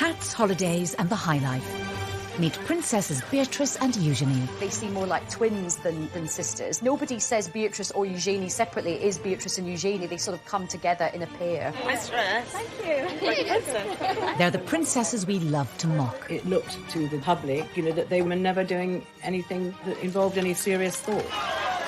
Hats, holidays and the high life. Meet Princesses Beatrice and Eugenie. They seem more like twins than sisters. Nobody says Beatrice or Eugenie separately. It is Beatrice and Eugenie. They sort of come together in a pair. Nice dress. Thank you. They're the princesses we love to mock. It looked to the public, that they were never doing anything that involved any serious thought.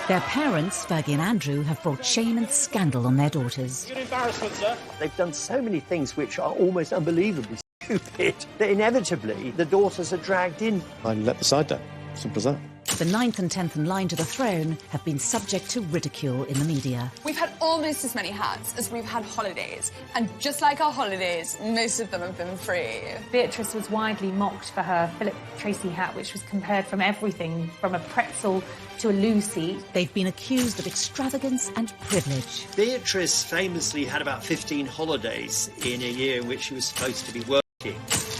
Their parents, Fergie and Andrew, have brought shame and scandal on their daughters. Good embarrassment, sir. They've done so many things which are almost unbelievably stupid that inevitably the daughters are dragged in. I let the side down. Simple as that. The 9th and 10th in line to the throne have been subject to ridicule in the media. We've had almost as many hats as we've had holidays, and just like our holidays, most of them have been free. Beatrice was widely mocked for her Philip Tracy hat, which was compared from everything from a pretzel to a Lucy. They've been accused of extravagance and privilege. Beatrice famously had about 15 holidays in a year in which she was supposed to be working.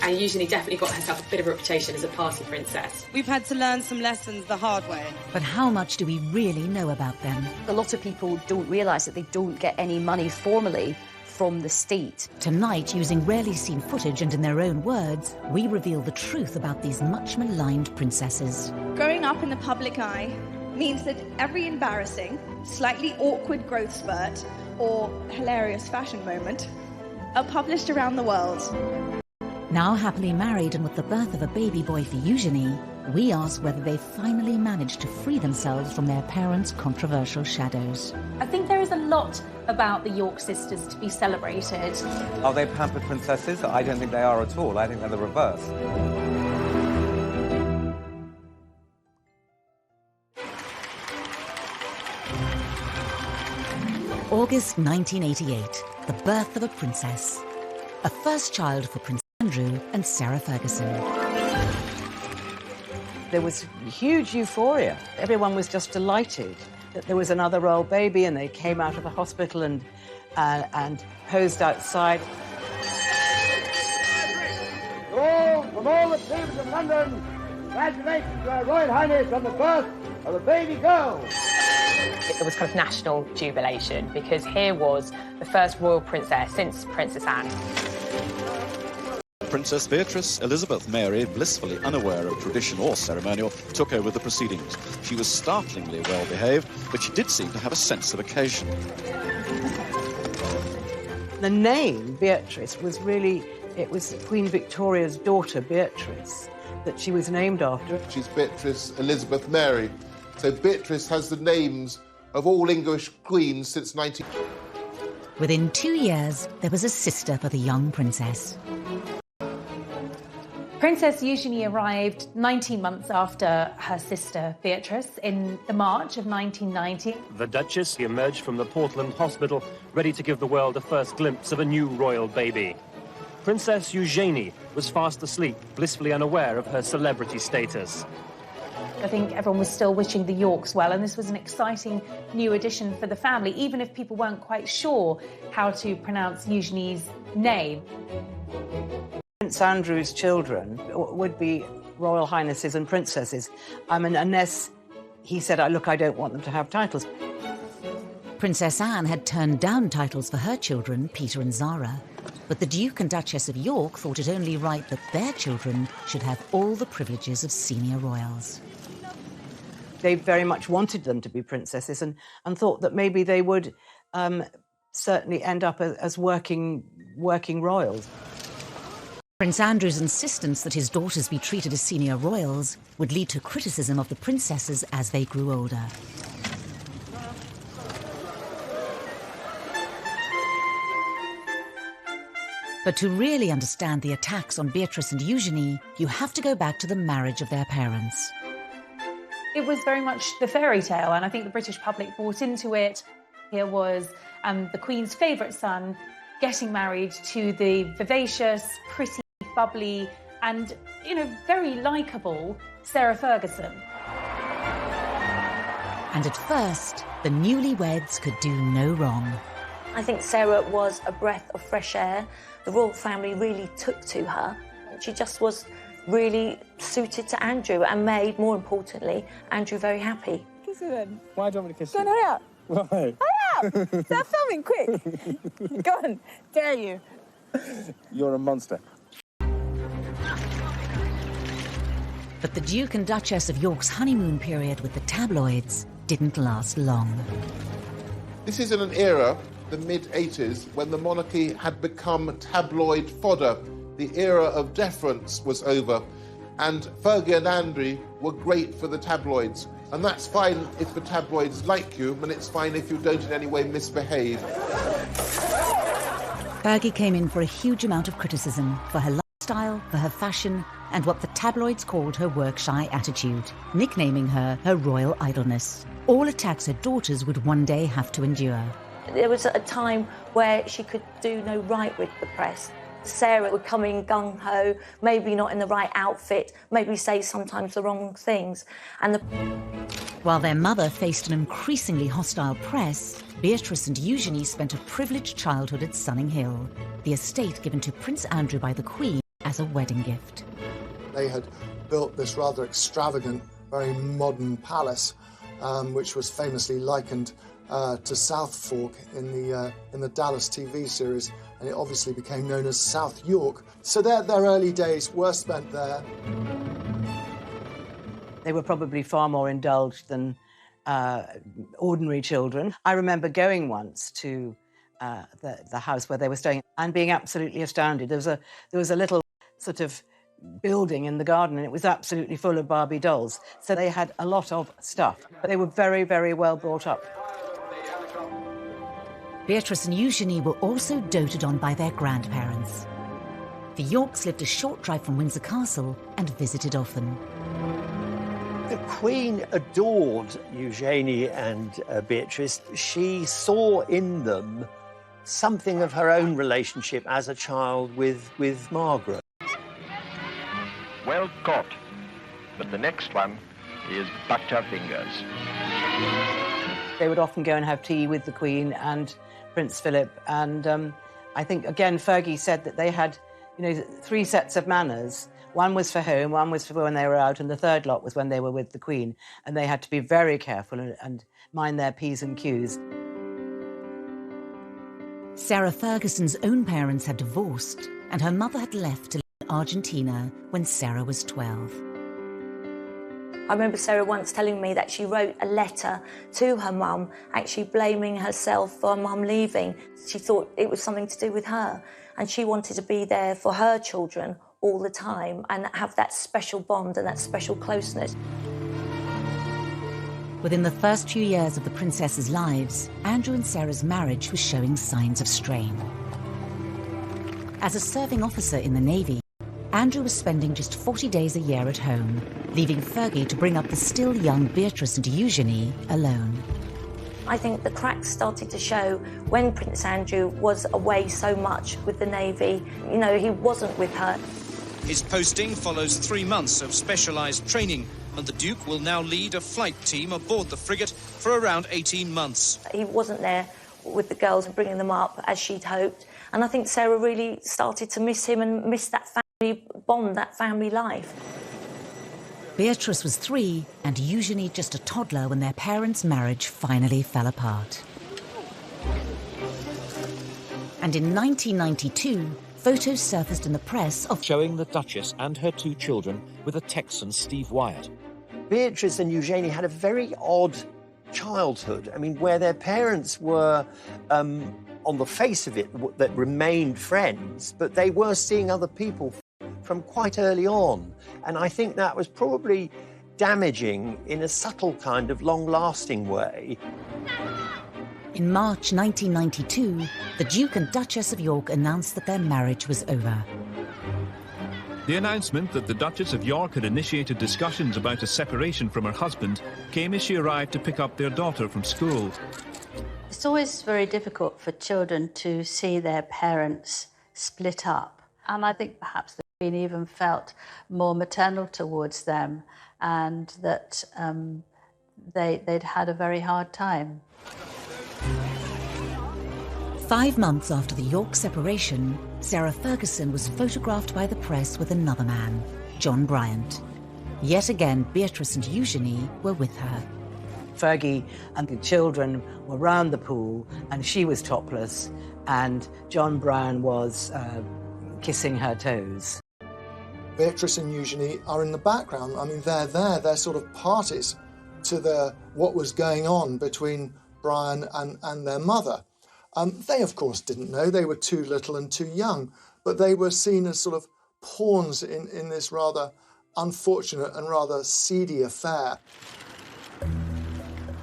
And Eugenie definitely got herself a bit of a reputation as a party princess. We've had to learn some lessons the hard way. But how much do we really know about them? A lot of people don't realise that they don't get any money formally from the state. Tonight, using rarely seen footage and in their own words, we reveal the truth about these much maligned princesses. Growing up in the public eye means that every embarrassing, slightly awkward growth spurt or hilarious fashion moment are published around the world. Now happily married and with the birth of a baby boy for Eugenie, we ask whether they've finally managed to free themselves from their parents' controversial shadows. I think there is a lot about the York sisters to be celebrated. Are they pampered princesses? I don't think they are at all. I think they're the reverse. August 1988, the birth of a princess. A first child for Prince Andrew and Sarah Ferguson. There was huge euphoria. Everyone was just delighted that there was another royal baby, and they came out of the hospital and posed outside. From all the chambers of London, congratulations to Her Royal Highness on the birth of a baby girl. It was kind of national jubilation because here was the first royal princess since Princess Anne. Princess Beatrice Elizabeth Mary, blissfully unaware of tradition or ceremonial, took over the proceedings. She was startlingly well behaved, but she did seem to have a sense of occasion. The name Beatrice was really, it was Queen Victoria's daughter, Beatrice, that she was named after. She's Beatrice Elizabeth Mary. So Beatrice has the names of all English queens since 19... Within 2 years, there was a sister for the young princess. Princess Eugenie arrived 19 months after her sister Beatrice in the March of 1990. The Duchess emerged from the Portland Hospital, ready to give the world a first glimpse of a new royal baby. Princess Eugenie was fast asleep, blissfully unaware of her celebrity status. I think everyone was still wishing the Yorks well, and this was an exciting new addition for the family, even if people weren't quite sure how to pronounce Eugenie's name. Prince Andrew's children would be royal highnesses and princesses. I mean, unless he said, look, I don't want them to have titles. Princess Anne had turned down titles for her children, Peter and Zara. But the Duke and Duchess of York thought it only right that their children should have all the privileges of senior royals. They very much wanted them to be princesses and thought that maybe they would certainly end up as working royals. Prince Andrew's insistence that his daughters be treated as senior royals would lead to criticism of the princesses as they grew older. But to really understand the attacks on Beatrice and Eugenie, you have to go back to the marriage of their parents. It was very much the fairy tale, and I think the British public bought into it. Here was the Queen's favourite son getting married to the vivacious, pretty, bubbly and, very likeable Sarah Ferguson. And at first, the newlyweds could do no wrong. I think Sarah was a breath of fresh air. The royal family really took to her. She just was really suited to Andrew and made, more importantly, Andrew very happy. Kiss her then. Why do you want me to kiss Go on, you? hurry up. Why? Hurry up! Start filming, quick. Go on, dare you. You're a monster. But the Duke and Duchess of York's honeymoon period with the tabloids didn't last long. This is in an era, the mid-80s, when the monarchy had become tabloid fodder. The era of deference was over, and Fergie and Andrew were great for the tabloids. And that's fine if the tabloids like you, and it's fine if you don't in any way misbehave. Fergie came in for a huge amount of criticism for her lifestyle, for her fashion, and what the tabloids called her work-shy attitude, nicknaming her royal idleness. All attacks her daughters would one day have to endure. There was a time where she could do no right with the press. Sarah would come in gung-ho, maybe not in the right outfit, maybe say sometimes the wrong things. While their mother faced an increasingly hostile press, Beatrice and Eugenie spent a privileged childhood at Sunning Hill, the estate given to Prince Andrew by the Queen as a wedding gift. They had built this rather extravagant, very modern palace, which was famously likened to South Fork in the Dallas TV series, and it obviously became known as South York. So their early days were spent there. They were probably far more indulged than ordinary children. I remember going once to the house where they were staying and being absolutely astounded. There was a little sort of building in the garden, and it was absolutely full of Barbie dolls. So they had a lot of stuff, but they were very, very well brought up. Beatrice and Eugenie were also doted on by their grandparents. The Yorks lived a short drive from Windsor Castle and visited often. The Queen adored Eugenie and Beatrice. She saw in them something of her own relationship as a child with Margaret. Well caught, but the next one is butterfingers. They would often go and have tea with the Queen and Prince Philip, and I think, again, Fergie said that they had, 3 sets of manners. One was for home, one was for when they were out, and the third lot was when they were with the Queen, and they had to be very careful and mind their P's and Q's. Sarah Ferguson's own parents had divorced, and her mother had left to live in Argentina when Sarah was 12. I remember Sarah once telling me that she wrote a letter to her mum, actually blaming herself for her mum leaving. She thought it was something to do with her, and she wanted to be there for her children all the time and have that special bond and that special closeness. Within the first few years of the princesses' lives, Andrew and Sarah's marriage was showing signs of strain. As a serving officer in the Navy, Andrew was spending just 40 days a year at home, leaving Fergie to bring up the still young Beatrice and Eugenie alone. I think the cracks started to show when Prince Andrew was away so much with the Navy. He wasn't with her. His posting follows 3 months of specialised training, and the Duke will now lead a flight team aboard the frigate for around 18 months. He wasn't there with the girls and bringing them up as she'd hoped, and I think Sarah really started to miss him and miss that family bond, that family life. Beatrice was 3 and Eugenie just a toddler when their parents' marriage finally fell apart. And in 1992, photos surfaced in the press of showing the Duchess and her 2 children with a Texan, Steve Wyatt. Beatrice and Eugenie had a very odd childhood. I mean, where their parents were, on the face of it, that remained friends, but they were seeing other people from quite early on. And I think that was probably damaging in a subtle kind of long-lasting way. In March 1992, the Duke and Duchess of York announced that their marriage was over. The announcement that the Duchess of York had initiated discussions about a separation from her husband came as she arrived to pick up their daughter from school. It's always very difficult for children to see their parents split up. And I think perhaps the Queen even felt more maternal towards them, and that they'd had a very hard time. 5 months after the York separation, Sarah Ferguson was photographed by the press with another man, John Bryant. Yet again, Beatrice and Eugenie were with her. Fergie and the children were round the pool, and she was topless, and John Bryant was kissing her toes. Beatrice and Eugenie are in the background. I mean, they're there, they're sort of parties to what was going on between Brian and their mother. They, of course, didn't know. They were too little and too young, but they were seen as sort of pawns in this rather unfortunate and rather seedy affair.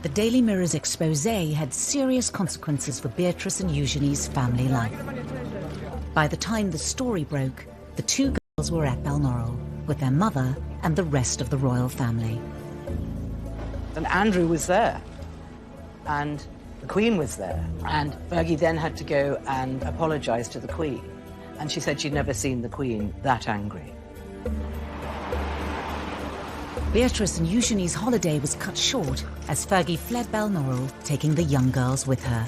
The Daily Mirror's expose had serious consequences for Beatrice and Eugenie's family life. By the time the story broke, the two girls were at Balmoral with their mother and the rest of the royal family. And Andrew was there, and the Queen was there, and Fergie then had to go and apologise to the Queen, and she said she'd never seen the Queen that angry. Beatrice and Eugenie's holiday was cut short as Fergie fled Balmoral, taking the young girls with her.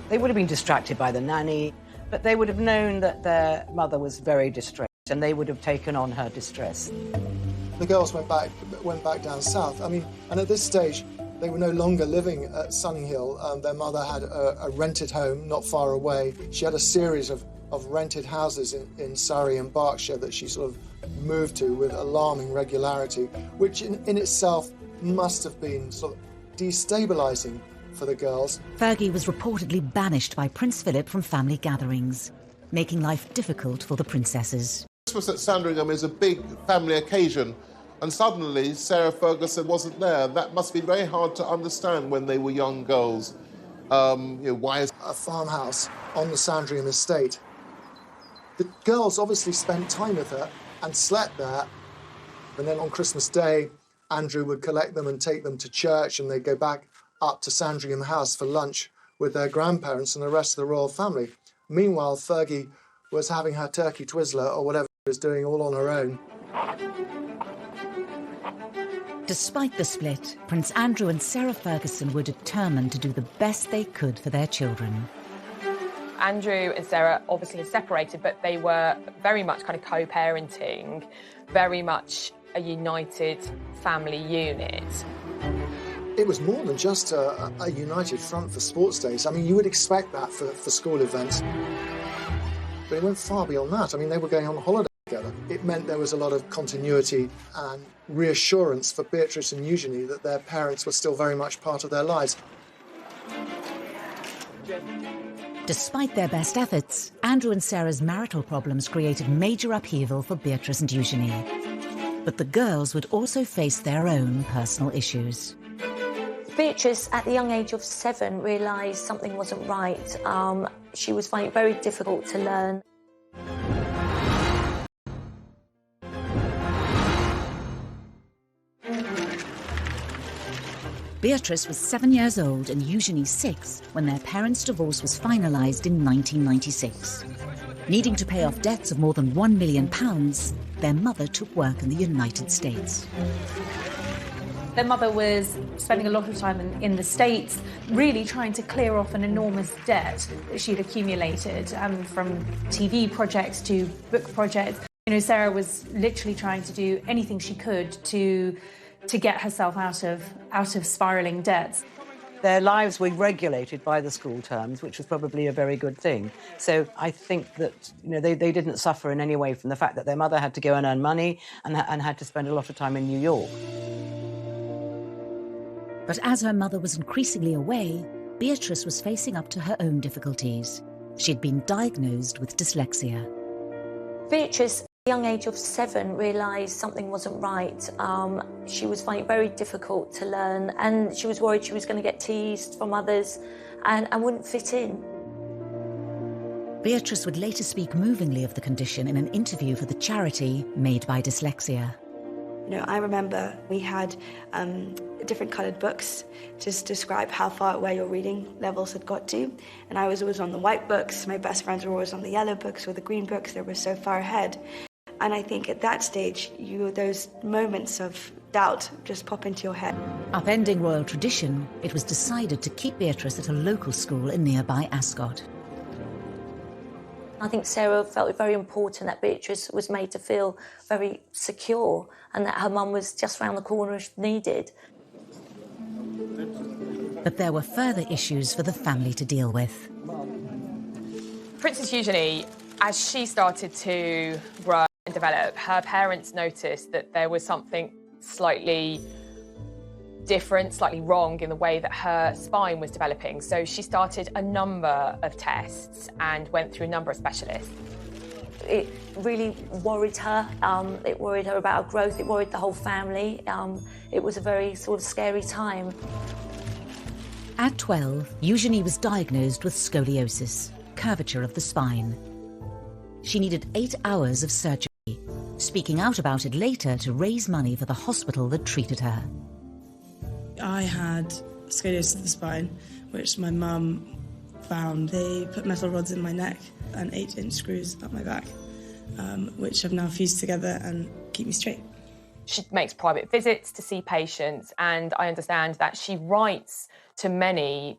They would have been distracted by the nanny, but they would have known that their mother was very distressed, and they would have taken on her distress. The girls went back down south. I mean, and at this stage, they were no longer living at Sunninghill. Their mother had a rented home not far away. She had a series of rented houses in Surrey and Berkshire that she sort of moved to with alarming regularity, which in itself must have been sort of destabilising for the girls. Fergie was reportedly banished by Prince Philip from family gatherings, making life difficult for the princesses. Christmas at Sandringham is a big family occasion, and suddenly Sarah Ferguson wasn't there. That must be very hard to understand when they were young girls. Why is a farmhouse on the Sandringham estate? The girls obviously spent time with her and slept there, and then on Christmas Day, Andrew would collect them and take them to church, and they'd go back up to Sandringham House for lunch with their grandparents and the rest of the royal family. Meanwhile, Fergie was having her turkey twizzler or whatever she was doing all on her own. Despite the split, Prince Andrew and Sarah Ferguson were determined to do the best they could for their children. Andrew and Sarah obviously had separated, but they were very much kind of co-parenting, very much a united family unit. It was more than just a united front for sports days. I mean, you would expect that for school events. But it went far beyond that. I mean, they were going on holiday together. It meant there was a lot of continuity and reassurance for Beatrice and Eugenie that their parents were still very much part of their lives. Despite their best efforts, Andrew and Sarah's marital problems created major upheaval for Beatrice and Eugenie. But the girls would also face their own personal issues. Beatrice, at the young age of 7, realised something wasn't right. She was finding it very difficult to learn. Beatrice was 7 years old and Eugenie 6 when their parents' divorce was finalised in 1996. Needing to pay off debts of more than £1 million, their mother took work in the United States. Their mother was spending a lot of time in the States, really trying to clear off an enormous debt that she'd accumulated, from TV projects to book projects. You know, Sarah was literally trying to do anything she could to get herself out of spiralling debts. Their lives were regulated by the school terms, which was probably a very good thing. So I think that they didn't suffer in any way from the fact that their mother had to go and earn money and had to spend a lot of time in New York. But as her mother was increasingly away, Beatrice was facing up to her own difficulties. She'd been diagnosed with dyslexia. Beatrice, at the young age of 7, realised something wasn't right. She was finding it very difficult to learn, and she was worried she was going to get teased from others and wouldn't fit in. Beatrice would later speak movingly of the condition in an interview for the charity Made by Dyslexia. You know, I remember we had different coloured books to describe how far away your reading levels had got to. And I was always on the white books. My best friends were always on the yellow books or the green books. They were so far ahead. And I think at that stage, those moments of doubt just pop into your head. Upending royal tradition, it was decided to keep Beatrice at a local school in nearby Ascot. I think Sarah felt it very important that Beatrice was made to feel very secure and that her mum was just round the corner if needed. But there were further issues for the family to deal with. Princess Eugenie, as she started to grow and develop develop, her parents noticed that there was something slightly different, slightly wrong in the way that her spine was developing. So she started a number of tests and went through a number of specialists. It really worried her. It worried her about her growth. It worried the whole family. It was a very sort of scary time. At 12, Eugenie was diagnosed with scoliosis, curvature of the spine. She needed 8 hours of surgery, speaking out about it later to raise money for the hospital that treated her. I had scoliosis of the spine, which my mum found. They put metal rods in my neck and 8-inch screws up my back, which have now fused together and keep me straight. She makes private visits to see patients, and I understand that she writes to many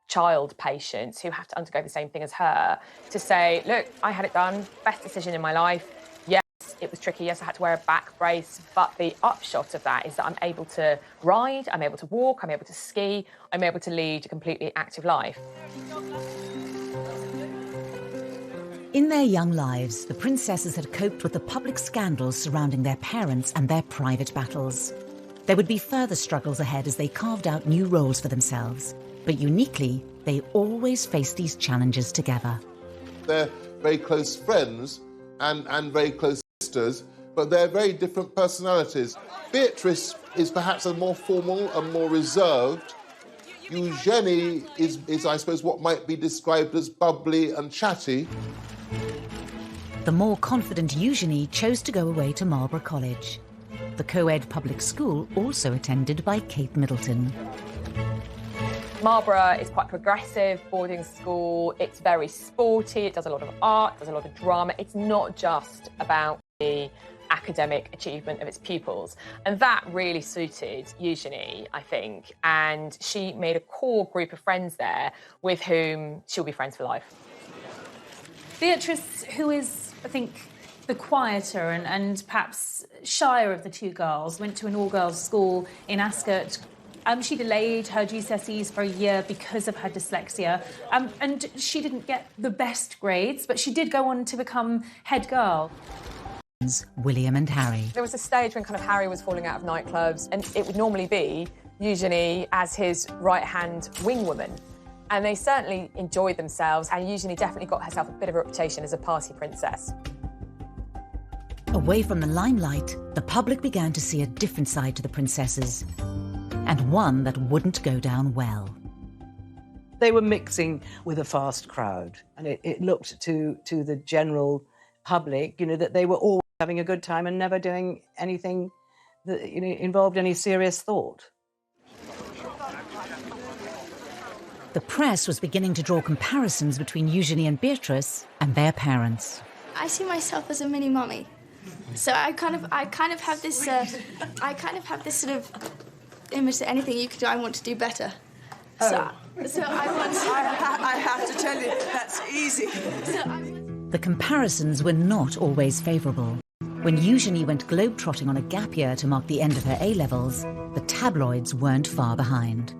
child patients who have to undergo the same thing as her to say, look, I had it done, best decision in my life. Yes, it was tricky. Yes, I had to wear a back brace, but the upshot of that is that I'm able to ride, I'm able to walk, I'm able to ski, I'm able to lead a completely active life. In their young lives, the princesses had coped with the public scandals surrounding their parents and their private battles. There would be further struggles ahead as they carved out new roles for themselves. But uniquely, they always faced these challenges together. They're very close friends and very close sisters, but they're very different personalities. Beatrice is perhaps a more formal and more reserved. Eugenie is, I suppose, what might be described as bubbly and chatty. The more confident Eugenie chose to go away to Marlborough College, the co-ed public school also attended by Kate Middleton. Marlborough is quite progressive boarding school. It's very sporty. It does a lot of art, does a lot of drama. It's not just about the academic achievement of its pupils. And that really suited Eugenie, I think. And she made a core group of friends there with whom she'll be friends for life. Beatrice, who is, I think, the quieter and perhaps shyer of the two girls, went to an all-girls school in Ascot. She delayed her GCSEs for a year because of her dyslexia, and she didn't get the best grades, but she did go on to become head girl. William and Harry. There was a stage when kind of Harry was falling out of nightclubs, and it would normally be Eugenie as his right-hand wing woman. And they certainly enjoyed themselves, and Eugenie definitely got herself a bit of a reputation as a party princess. Away from the limelight, the public began to see a different side to the princesses, and one that wouldn't go down well. They were mixing with a fast crowd, and it looked to the general public, that they were always having a good time and never doing anything that involved any serious thought. The press was beginning to draw comparisons between Eugenie and Beatrice and their parents. I see myself as a mini mummy, so I kind of have this sort of image that anything you could do, I want to do better. So I want. I have to tell you, that's easy. The comparisons were not always favourable. When Eugenie went globetrotting on a gap year to mark the end of her A-levels, the tabloids weren't far behind.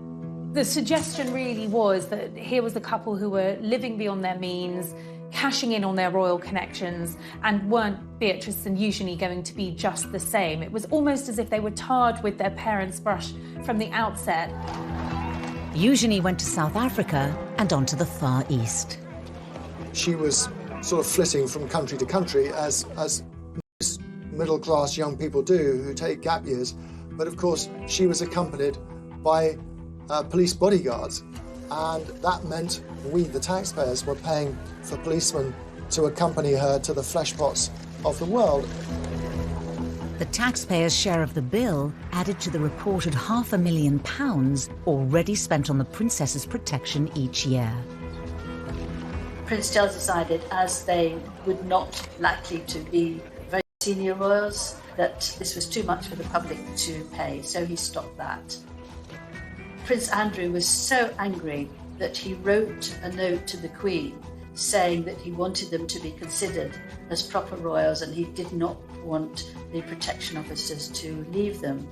The suggestion really was that here was a couple who were living beyond their means, cashing in on their royal connections, and weren't Beatrice and Eugenie going to be just the same? It was almost as if they were tarred with their parents' brush from the outset. Eugenie went to South Africa and on to the Far East. She was sort of flitting from country to country, as most middle-class young people do who take gap years. But of course, she was accompanied by police bodyguards, and that meant we, the taxpayers, were paying for policemen to accompany her to the fleshpots of the world. The taxpayers' share of the bill added to the reported £500,000 already spent on the princess's protection each year. Prince Charles decided, as they would not likely to be very senior royals, that this was too much for the public to pay, so he stopped that. Prince Andrew was so angry that he wrote a note to the Queen saying that he wanted them to be considered as proper royals and he did not want the protection officers to leave them.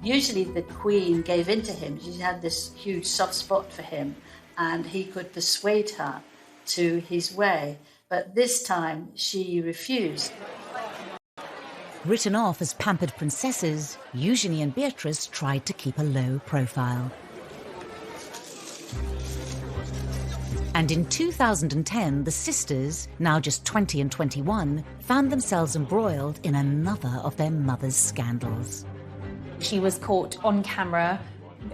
Usually the Queen gave in to him. She had this huge soft spot for him and he could persuade her to his way. But this time she refused. Written off as pampered princesses, Eugenie and Beatrice tried to keep a low profile. And in 2010, the sisters, now just 20 and 21, found themselves embroiled in another of their mother's scandals. She was caught on camera,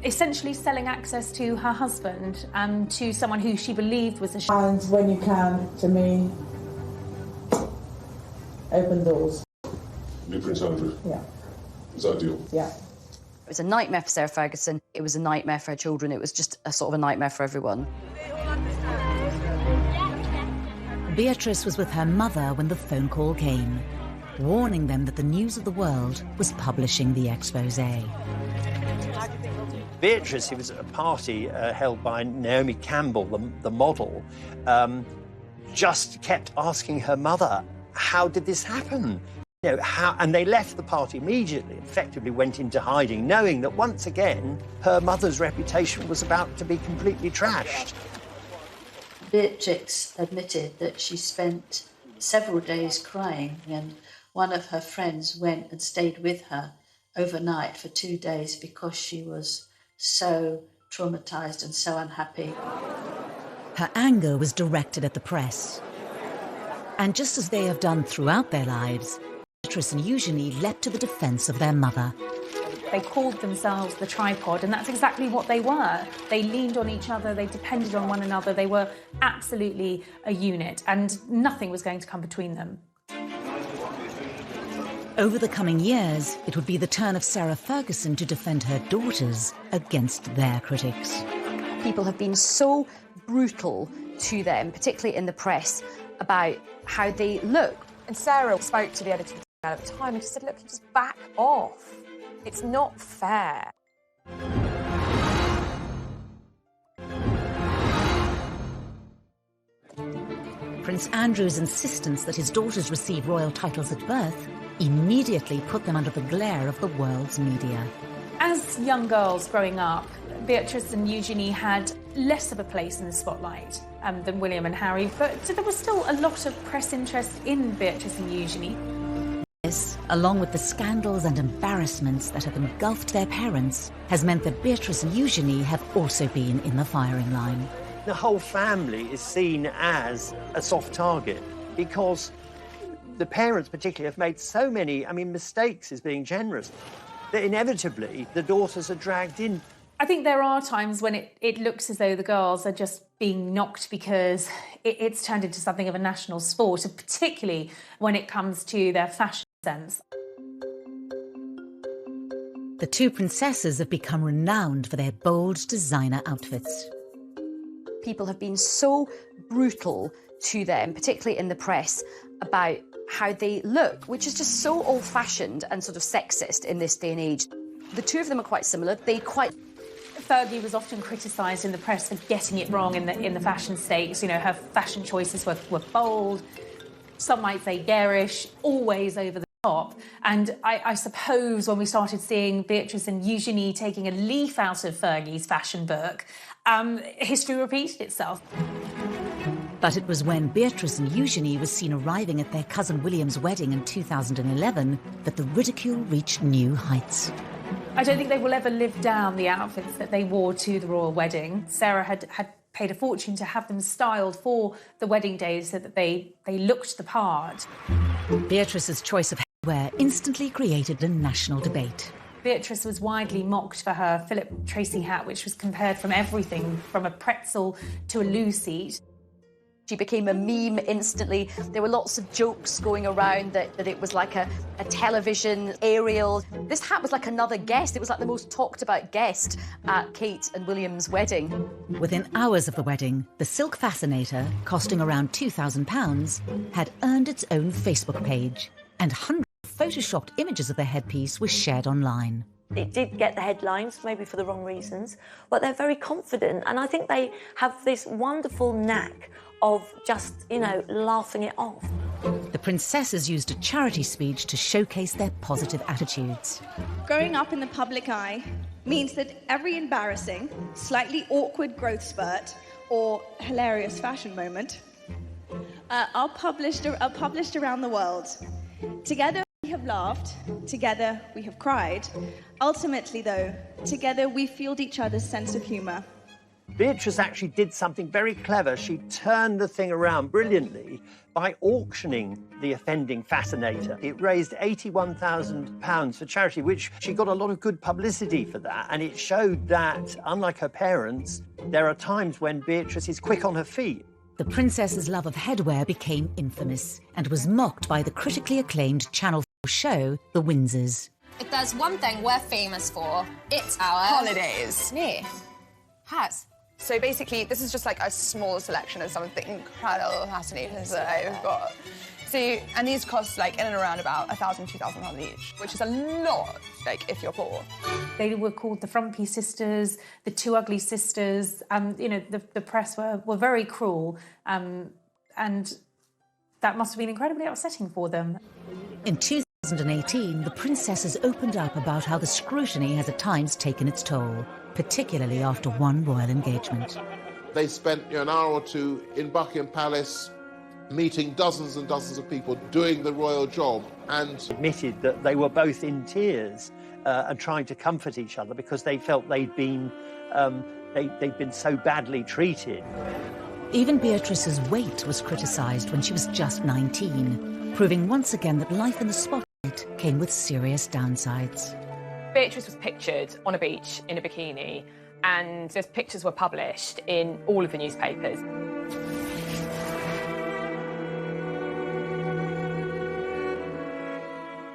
essentially selling access to her husband and to someone who she believed was a... And when you can, to me, open doors. New Prince Andrew? Yeah. Is that a deal? Yeah. It was a nightmare for Sarah Ferguson. It was a nightmare for her children. It was just a sort of a nightmare for everyone. Beatrice was with her mother when the phone call came, warning them that the News of the World was publishing the exposé. Beatrice, who was at a party held by Naomi Campbell, the model, just kept asking her mother, how did this happen? You know, how? And they left the party immediately, effectively went into hiding, knowing that once again, her mother's reputation was about to be completely trashed. Beatrix admitted that she spent several days crying, and one of her friends went and stayed with her overnight for 2 days because she was so traumatised and so unhappy. Her anger was directed at the press. And just as they have done throughout their lives, Beatrice and Eugenie leapt to the defence of their mother. They called themselves the tripod, and that's exactly what they were. They leaned on each other, they depended on one another, they were absolutely a unit, and nothing was going to come between them. Over the coming years, it would be the turn of Sarah Ferguson to defend her daughters against their critics. People have been so brutal to them, particularly in the press, about how they look. And Sarah spoke to the editor at the time and just said, look, you just back off. It's not fair. Prince Andrew's insistence that his daughters receive royal titles at birth immediately put them under the glare of the world's media. As young girls growing up, Beatrice and Eugenie had less of a place in the spotlight than William and Harry, but there was still a lot of press interest in Beatrice and Eugenie. This, along with the scandals and embarrassments that have engulfed their parents, has meant that Beatrice and Eugenie have also been in the firing line. The whole family is seen as a soft target because the parents particularly have made so many, mistakes is being generous, that inevitably the daughters are dragged in. I think there are times when it looks as though the girls are just being knocked because it's turned into something of a national sport, and particularly when it comes to their fashion sense. The two princesses have become renowned for their bold designer outfits. People have been so brutal to them, particularly in the press, about how they look, which is just so old-fashioned and sort of sexist in this day and age. The two of them are quite similar. Fergie was often criticised in the press for getting it wrong in the fashion stakes. You know, her fashion choices were bold, some might say garish, always over the top. And I suppose when we started seeing Beatrice and Eugenie taking a leaf out of Fergie's fashion book, history repeated itself. But it was when Beatrice and Eugenie were seen arriving at their cousin William's wedding in 2011 that the ridicule reached new heights. I don't think they will ever live down the outfits that they wore to the royal wedding. Sarah had paid a fortune to have them styled for the wedding day so that they looked the part. Beatrice's choice of hairwear instantly created a national debate. Beatrice was widely mocked for her Philip Tracy hat, which was compared from everything from a pretzel to a loo seat. She became a meme instantly. There were lots of jokes going around that it was like a television aerial. This hat was like another guest. It was like the most talked about guest at Kate and William's wedding. Within hours of the wedding, the silk fascinator, costing around £2,000, had earned its own Facebook page, and hundreds of photoshopped images of the headpiece were shared online. It did get the headlines, maybe for the wrong reasons, but they're very confident, and I think they have this wonderful knack of just, laughing it off. The princesses used a charity speech to showcase their positive attitudes. Growing up in the public eye means that every embarrassing, slightly awkward growth spurt or hilarious fashion moment are published around the world. Together, we have laughed, together we have cried. Ultimately, though, together we fueled each other's sense of humour. Beatrice actually did something very clever. She turned the thing around brilliantly by auctioning the offending fascinator. It raised £81,000 for charity, which she got a lot of good publicity for that. And it showed that, unlike her parents, there are times when Beatrice is quick on her feet. The princess's love of headwear became infamous and was mocked by the critically acclaimed Channel 4 show, The Windsors. If there's one thing we're famous for, it's our... holidays. Yeah. Hats. So basically, this is just like a small selection of some of the incredible fascinators that I've got. So, and these cost like in and around about £1,000, £2,000 each, which is a lot, like if you're poor. They were called the Frumpy Sisters, the Two Ugly Sisters. You know, the press were very cruel, and that must have been incredibly upsetting for them. In 2018, the princesses opened up about how the scrutiny has at times taken its toll, particularly after one royal engagement. They spent an hour or two in Buckingham Palace meeting dozens and dozens of people doing the royal job, and admitted that they were both in tears and trying to comfort each other because they felt they'd been so badly treated. Even Beatrice's weight was criticised when she was just 19, proving once again that life in the spotlight came with serious downsides. Beatrice was pictured on a beach in a bikini, and those pictures were published in all of the newspapers.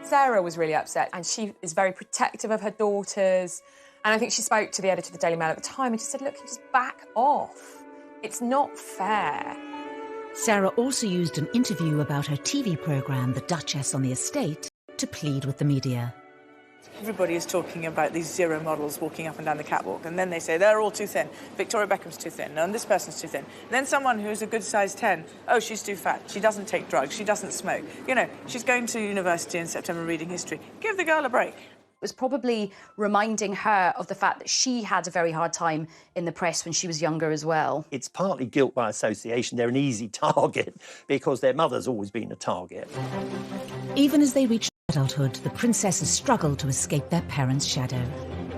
Sarah was really upset, and she is very protective of her daughters. And I think she spoke to the editor of the Daily Mail at the time and she said, look, you just back off. It's not fair. Sarah also used an interview about her TV programme, The Duchess on the Estate, to plead with the media. Everybody is talking about these zero models walking up and down the catwalk, and then they say they're all too thin. Victoria Beckham's too thin, and this person's too thin. And then someone who's a good size 10, oh, she's too fat, she doesn't take drugs, she doesn't smoke. You know, she's going to university in September reading history. Give the girl a break. It was probably reminding her of the fact that she had a very hard time in the press when she was younger as well. It's partly guilt by association. They're an easy target because their mother's always been a target. Even as they reached adulthood, the princesses struggled to escape their parents' shadow.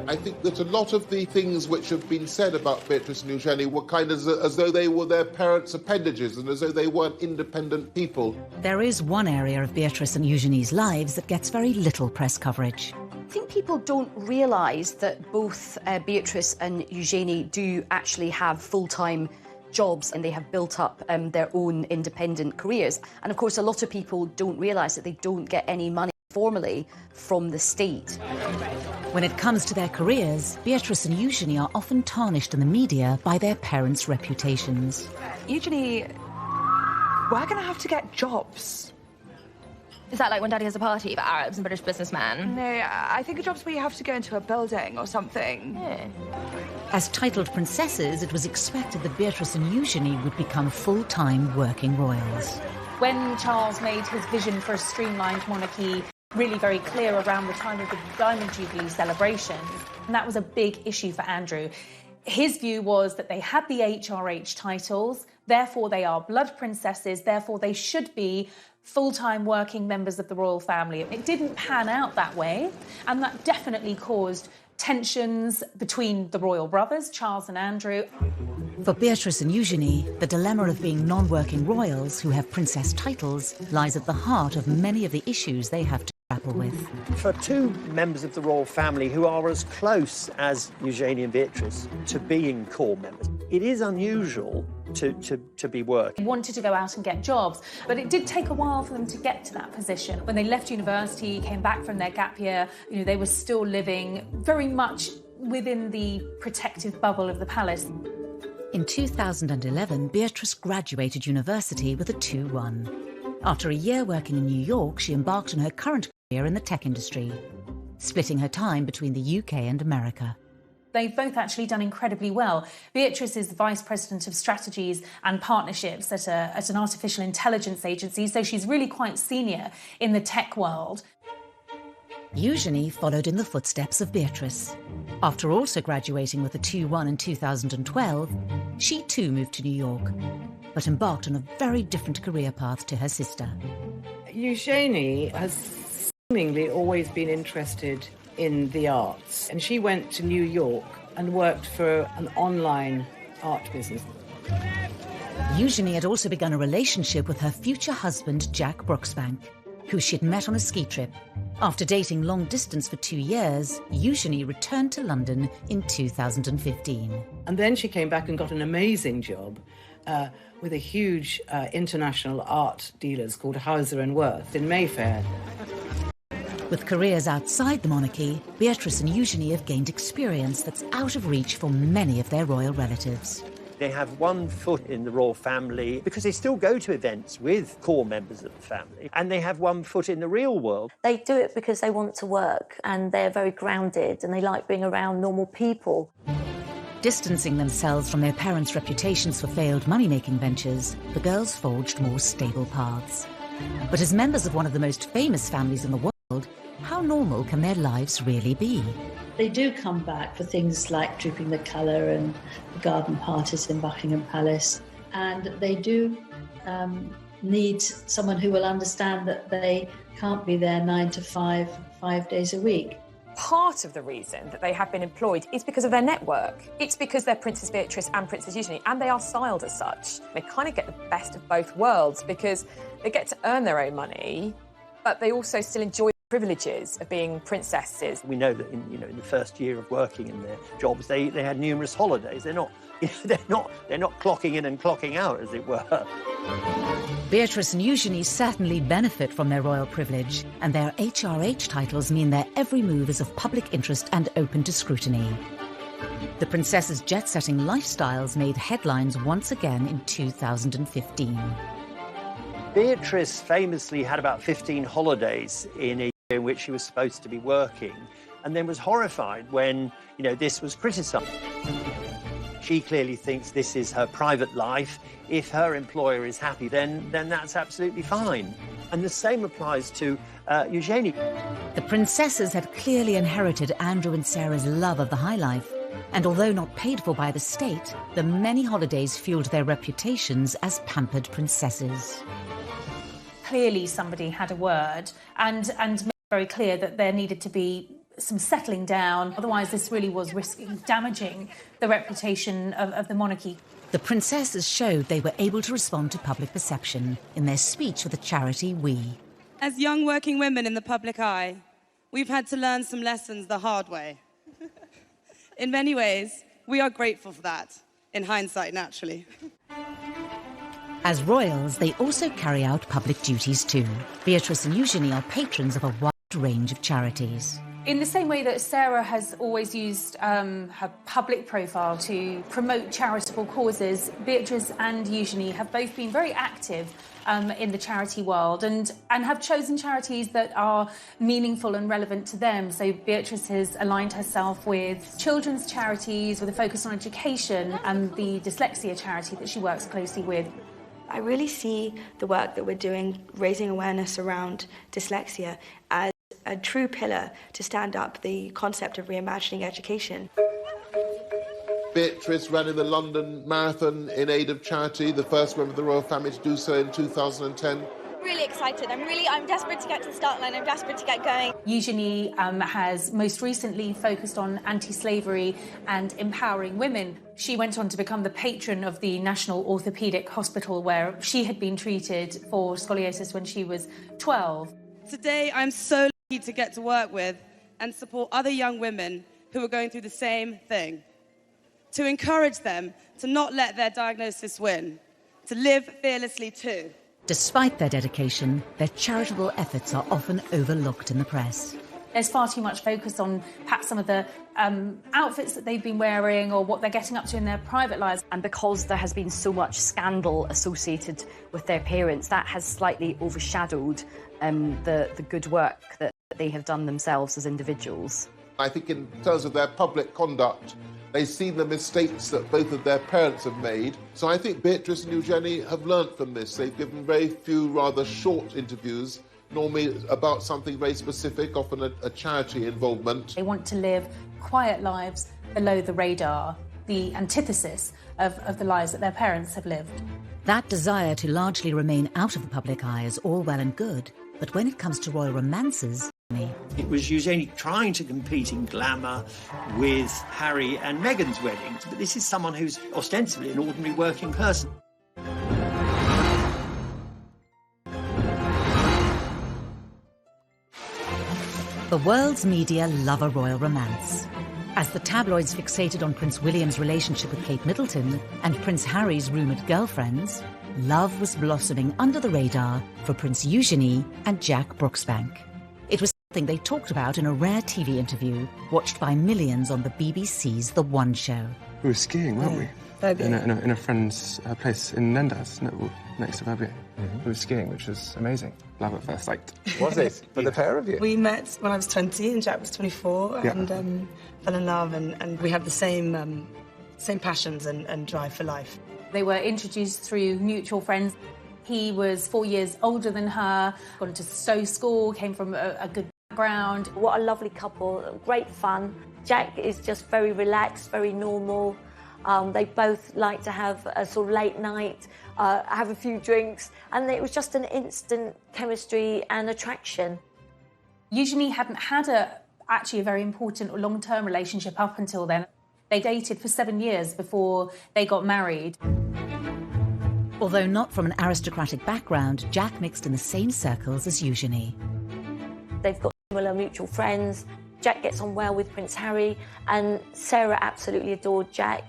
I think that a lot of the things which have been said about Beatrice and Eugenie were kind of as though they were their parents' appendages and as though they weren't independent people. There is one area of Beatrice and Eugenie's lives that gets very little press coverage. I think people don't realise that both Beatrice and Eugenie do actually have full-time jobs and they have built up their own independent careers. And of course, a lot of people don't realise that they don't get any money formally from the state. When it comes to their careers, Beatrice and Eugenie are often tarnished in the media by their parents' reputations. Eugenie, we're going to have to get jobs. Is that like when Daddy has a party for Arabs and British businessmen? No, I think a job's where you have to go into a building or something. Yeah. As titled princesses, it was expected that Beatrice and Eugenie would become full-time working royals. When Charles made his vision for a streamlined monarchy really very clear around the time of the Diamond Jubilee celebration, and that was a big issue for Andrew. His view was that they had the HRH titles, therefore they are blood princesses, therefore they should be full-time working members of the royal family. It didn't pan out that way, and that definitely caused tensions between the royal brothers, Charles and Andrew. For Beatrice and Eugenie, the dilemma of being non-working royals who have princess titles lies at the heart of many of the issues they have to grapple with. For two members of the royal family who are as close as Eugenie and Beatrice to being core members, it is unusual to be working. They wanted to go out and get jobs, but it did take a while for them to get to that position. When they left university, came back from their gap year, you know, they were still living very much within the protective bubble of the palace. In 2011, Beatrice graduated university with a 2:1. After a year working in New York, she embarked on her current career in the tech industry, splitting her time between the UK and America. They've both actually done incredibly well. Beatrice is the Vice President of Strategies and Partnerships at an artificial intelligence agency, so she's really quite senior in the tech world. Eugenie followed in the footsteps of Beatrice. After also graduating with a 2:1 in 2012, she too moved to New York, but embarked on a very different career path to her sister. Eugenie has Seemingly always been interested in the arts, and she went to New York and worked for an online art business. Eugenie had also begun a relationship with her future husband, Jack Brooksbank, who she'd met on a ski trip. After dating long distance for 2 years, Eugenie returned to London in 2015. And then she came back and got an amazing job with a huge international art dealers called Hauser & Wirth in Mayfair. With careers outside the monarchy, Beatrice and Eugenie have gained experience that's out of reach for many of their royal relatives. They have one foot in the royal family because they still go to events with core members of the family, and they have one foot in the real world. They do it because they want to work and they're very grounded and they like being around normal people. Distancing themselves from their parents' reputations for failed money-making ventures, the girls forged more stable paths. But as members of one of the most famous families in the world, how normal can their lives really be? They do come back for things like Drooping the Colour and the garden parties in Buckingham Palace. And they do need someone who will understand that they can't be there 9 to 5, 5 days a week. Part of the reason that they have been employed is because of their network. It's because they're Princess Beatrice and Princess Eugenie, and they are styled as such. They kind of get the best of both worlds because they get to earn their own money, but they also still enjoy privileges of being princesses. We know that in the first year of working in their jobs, they had numerous holidays. They're not clocking in and clocking out, as it were. Beatrice and Eugenie certainly benefit from their royal privilege, and their HRH titles mean their every move is of public interest and open to scrutiny. The princess's jet-setting lifestyles made headlines once again in 2015. Beatrice famously had about 15 holidays in a year in which she was supposed to be working, and then was horrified when, this was criticised. She clearly thinks this is her private life. If her employer is happy, then that's absolutely fine. And the same applies to Eugenie. The princesses had clearly inherited Andrew and Sarah's love of the high life, and although not paid for by the state, the many holidays fueled their reputations as pampered princesses. Clearly somebody had a word and made it very clear that there needed to be some settling down. Otherwise, this really was risking damaging the reputation of the monarchy. The princesses showed they were able to respond to public perception in their speech for the charity We. As young working women in the public eye, we've had to learn some lessons the hard way. In many ways, we are grateful for that, in hindsight, naturally. As royals, they also carry out public duties too. Beatrice and Eugenie are patrons of a wide range of charities. In the same way that Sarah has always used her public profile to promote charitable causes, Beatrice and Eugenie have both been very active in the charity world and have chosen charities that are meaningful and relevant to them. So Beatrice has aligned herself with children's charities with a focus on education and the dyslexia charity that she works closely with. I really see the work that we're doing, raising awareness around dyslexia, as a true pillar to stand up the concept of reimagining education. Beatrice ran in the London Marathon in aid of charity, the first member of the royal family to do so in 2010. Really excited. I'm desperate to get to the start line. I'm desperate to get going. Eugenie has most recently focused on anti-slavery and empowering women. She went on to become the patron of the National Orthopaedic Hospital, where she had been treated for scoliosis when she was 12. Today, I'm so lucky to get to work with and support other young women who are going through the same thing. To encourage them to not let their diagnosis win, to live fearlessly too. Despite their dedication, their charitable efforts are often overlooked in the press. There's far too much focus on perhaps some of the outfits that they've been wearing or what they're getting up to in their private lives. And because there has been so much scandal associated with their parents, that has slightly overshadowed the good work that they have done themselves as individuals. I think in terms of their public conduct, they see the mistakes that both of their parents have made. So I think Beatrice and Eugenie have learnt from this. They've given very few rather short interviews, normally about something very specific, often a charity involvement. They want to live quiet lives below the radar, the antithesis of the lives that their parents have lived. That desire to largely remain out of the public eye is all well and good, but when it comes to royal romances, It was Eugenie trying to compete in glamour with Harry and Meghan's weddings, but this is someone who's ostensibly an ordinary working person. The world's media love a royal romance. As the tabloids fixated on Prince William's relationship with Kate Middleton and Prince Harry's rumoured girlfriends, love was blossoming under the radar for Prince Eugenie and Jack Brooksbank. It was something they talked about in a rare TV interview watched by millions on the BBC's The One Show. We were skiing, weren't we? Verbier. In a friend's place in Nendas, next to Verbier. We were skiing, which was amazing. Love at first sight. Was it? For the pair of you? We met when I was 20 and Jack was 24 Yeah. and fell in love and we had the same passions and drive for life. They were introduced through mutual friends. He was 4 years older than her, gone to Stowe School, came from a good background. What a lovely couple, great fun. Jack is just very relaxed, very normal. They both like to have a sort of late night, have a few drinks, and it was just an instant chemistry and attraction. Eugenie hadn't had actually a very important or long-term relationship up until then. They dated for 7 years before they got married. Although not from an aristocratic background, Jack mixed in the same circles as Eugenie. They've got similar mutual friends. Jack gets on well with Prince Harry, and Sarah absolutely adored Jack,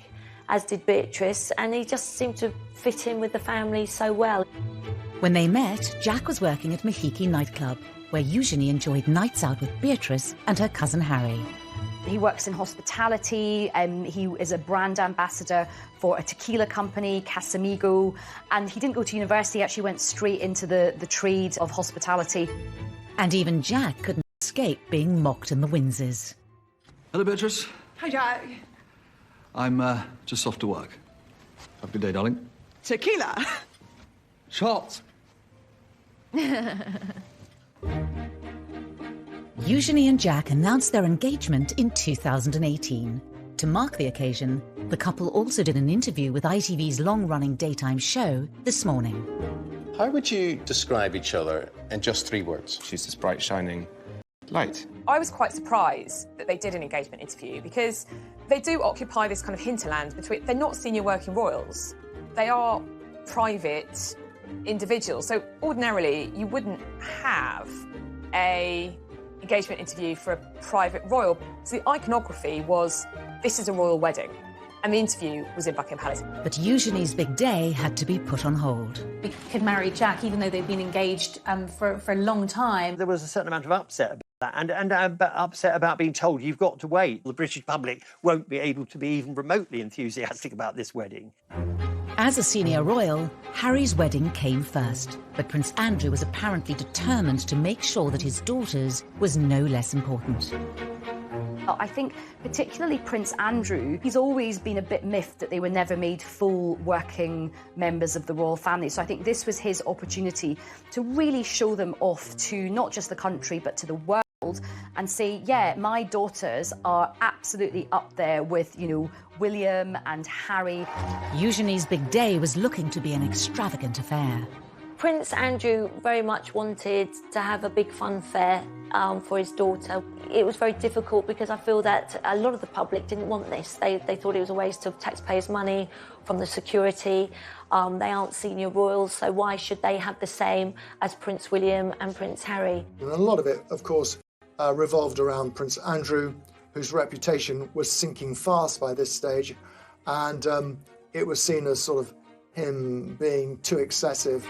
as did Beatrice, and he just seemed to fit in with the family so well. When they met, Jack was working at Mahiki nightclub, where Eugenie enjoyed nights out with Beatrice and her cousin Harry. He works in hospitality, he is a brand ambassador for a tequila company, Casamigo, and he didn't go to university, he actually went straight into the trade of hospitality. And even Jack couldn't escape being mocked in the Windsor's. Hello, Beatrice. Hi, Jack. I'm just off to work. Have a good day, darling. Tequila. Shots. Eugenie and Jack announced their engagement in 2018. To mark the occasion, the couple also did an interview with ITV's long-running daytime show This Morning. How would you describe each other in just 3 words? She's this bright, shining light. I was quite surprised that they did an engagement interview because they do occupy this kind of hinterland between... They're not senior working royals. They are private individuals. So ordinarily, you wouldn't have a engagement interview for a private royal. So the iconography was, this is a royal wedding. And the interview was in Buckingham Palace. But Eugenie's big day had to be put on hold. We could marry Jack, even though they'd been engaged for a long time. There was a certain amount of upset about that, and upset about being told you've got to wait. The British public won't be able to be even remotely enthusiastic about this wedding. As a senior royal, Harry's wedding came first, but Prince Andrew was apparently determined to make sure that his daughter's was no less important. I think particularly Prince Andrew, he's always been a bit miffed that they were never made full working members of the royal family. So I think this was his opportunity to really show them off to not just the country, but to the world and say, yeah, my daughters are absolutely up there with, you know, William and Harry. Eugenie's big day was looking to be an extravagant affair. Prince Andrew very much wanted to have a big funfair for his daughter. It was very difficult because I feel that a lot of the public didn't want this. They thought it was a waste of taxpayers' money from the security. They aren't senior royals, so why should they have the same as Prince William and Prince Harry? And a lot of it, of course, revolved around Prince Andrew, whose reputation was sinking fast by this stage, and it was seen as sort of him being too excessive.